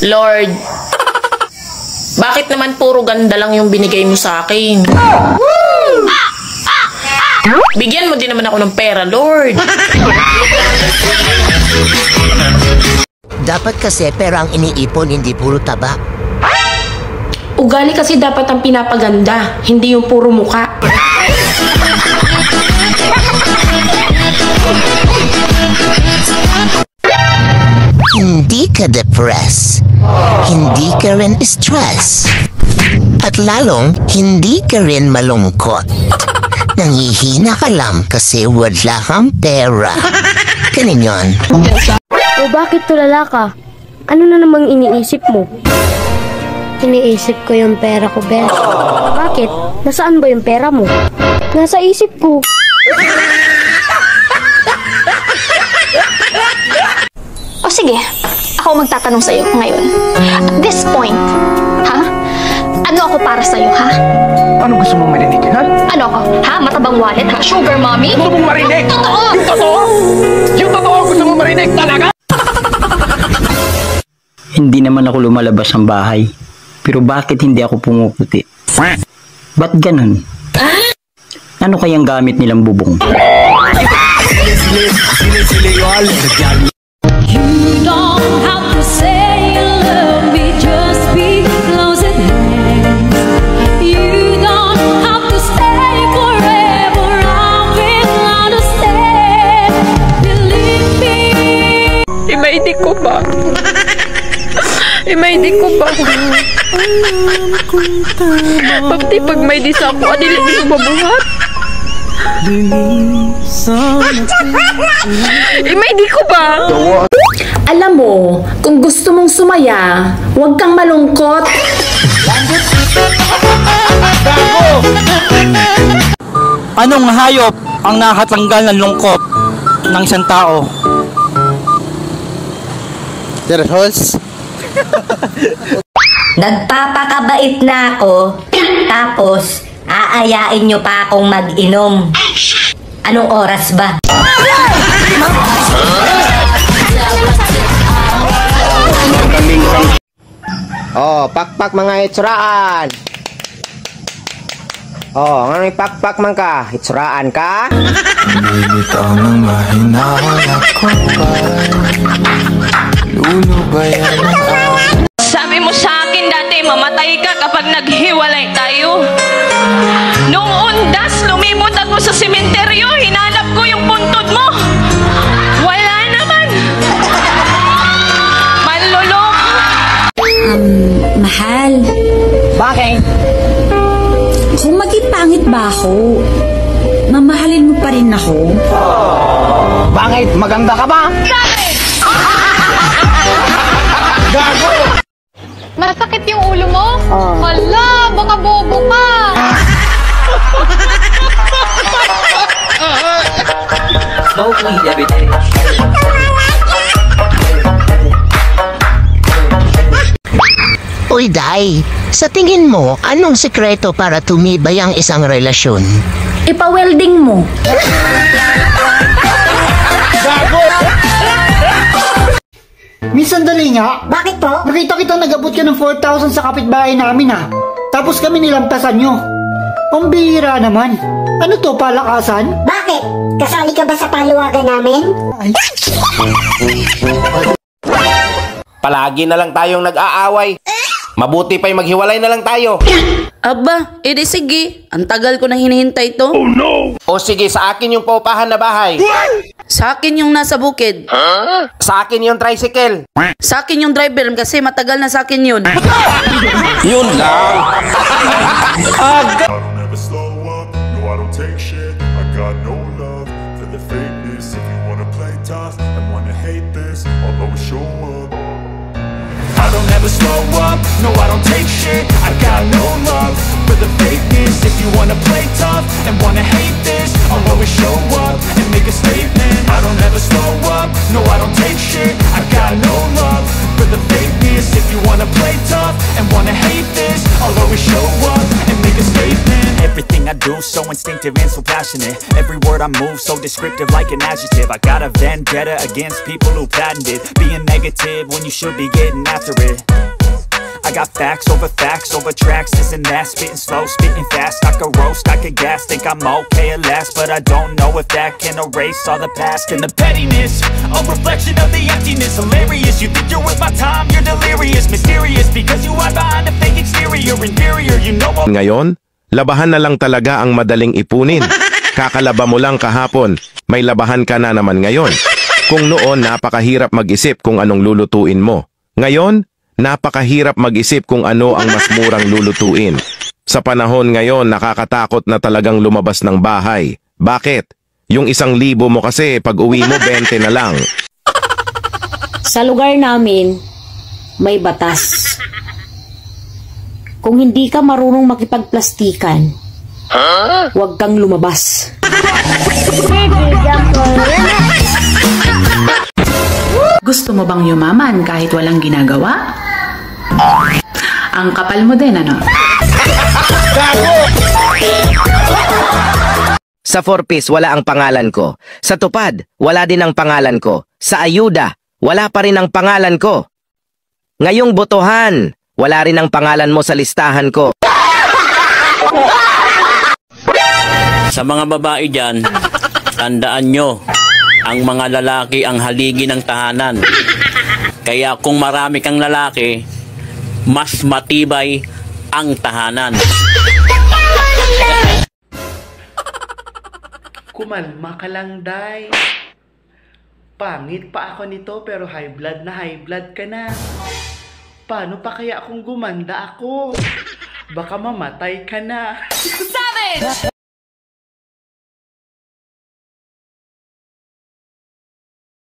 Lord, bakit naman puro ganda lang yung binigay mo sa akin? Bigyan mo din naman ako ng pera, Lord. Dapat kasi pera ang iniipon, hindi puro taba. Ugali kasi dapat ang pinapaganda, hindi yung puro muka. Hindi ka depressed. Hindi ka rin stress. At lalong, hindi ka rin malungkot. Nangihina ka lang kasi wala kang pera. Ganun yun. O bakit tulala ka? Ano na namang iniisip mo? Iniisip ko yung pera ko, Bes. Bakit? Nasaan ba yung pera mo? Nasa isip ko. O sige, ako magtatanong sa'yo ngayon. At this point, ha? Ano ako para sa'yo, ha? Ano gusto mong marinig, ha? Ano ako? Ha? Matabang wallet, ha? Sugar mommy? Gusto mong marinig? Totoo! Yung totoo? Yung totoo gusto mong marinig talaga? Hindi naman ako lumalabas ng bahay. Pero bakit hindi ako pumuputi? Ba't ganun? Ano kayang gamit nilang bubong? You don't have to say you love me, just be close at hand. You don't have to stay forever, I will understand. Believe me. Imaidi ko ba? Imaidi ko ba? Pagti pag may di sa ako, adili ko mabuhat. Imaidi ko ba? Alam mo, kung gusto mong sumaya, huwag kang malungkot. Anong hayop ang nakatanggal ng lungkot ng isang tao? Terhols? Nagpapakabait na ako, tapos aayain nyo pa akong mag-inom. Anong oras ba? Oh, pakpak mga itsuraan. Oh, ngano'y pakpak man ka? Itsuraan ka? Bibitaw ng mahinahon ako pa. Lulubayan ng Sabi mo sa akin dati, mamatay ka kapag naghiwalay tayo. Noong undas, lumibot ako sa sementeryo, hinanap ko yung puntod mo. Wala naman. Manloloko. Mahal. Bakit? Kung maging pangit ba ako, mamahalin mo pa rin ako? Bakit? Maganda ka ba? Gago! Masakit yung ulo mo? Hala, baka bobo ka. Smoke weed every day. Uy, Day, sa tingin mo, anong sekreto para tumibay ang isang relasyon? Ipa-welding mo. Miss, sandali nga. Bakit po? Nakita kita nag-abot ka ng 4,000 sa kapitbahay namin ha. Tapos kami nilampasan nyo. Ang bihira naman. Ano to, palakasan? Bakit? Kasali ka ba sa paluwagan namin? Ay. Palagi na lang tayong nag-aaway. Mabuti pa'y maghiwalay na lang tayo. Aba, edi sige. Ang tagal ko nang hinihintay to. Oh no! O sige, sa akin yung paupahan na bahay. Sa akin yung nasa bukid. Sa akin yung tricycle. Sa akin yung driver kasi matagal na sa akin yun. Yun lang. I don't ever slow up, no I don't take shit. I got no love for the fakeness. If you wanna play tough and wanna hate this, I'll always show up. I don't ever slow up, no I don't take shit. I got no love for the fakeness. If you wanna play tough and wanna hate this, I'll always show up and make a statement. I don't ever slow up, no I don't take shit. I got no love for the fakeness. If you wanna play tough and wanna hate this, I'll always show up and make a statement. Everything I do do, so instinctive and so passionate. Every word I move so descriptive like an adjective. I got a vendetta against people who patented being negative when you should be getting after it. I got facts over tracks, this and that. Spitting slow, spitting fast. I could roast, I could gas. Think I'm okay at last, but I don't know if that can erase all the past. And the pettiness, a reflection of the emptiness. Hilarious, you think you're worth my time, you're delirious. Mysterious, because you hide behind a fake exterior. Inferior, you know what. Ngayon, labahan na lang talaga ang madaling ipunin. Kakalaba mo lang kahapon, may labahan ka na naman ngayon. Kung noon napakahirap mag-isip kung anong lulutuin mo. Ngayon, napakahirap mag-isip kung ano ang mas murang lulutuin. Sa panahon ngayon, nakakatakot na talagang lumabas ng bahay. Bakit? Yung 1,000 mo kasi pag uwi mo 20 na lang. Sa lugar namin, may batas. Kung hindi ka marunong makipagplastikan, huwag kang lumabas. Gusto mo bang yumaman kahit walang ginagawa? Ang kapal mo din, ano? Sa 4-piece, wala ang pangalan ko. Sa tupad, wala din ang pangalan ko. Sa ayuda, wala pa rin ang pangalan ko. Ngayong botohan, wala rin ang pangalan mo sa listahan ko. Sa mga babae dyan, tandaan nyo, ang mga lalaki ang haligi ng tahanan. Kaya kung marami kang lalaki, mas matibay ang tahanan. Kumalma ka lang, Day. Pangit pa ako nito pero high blood ka na. Paano pa kaya kung gumanda ako? Baka mamatay ka na. Savage!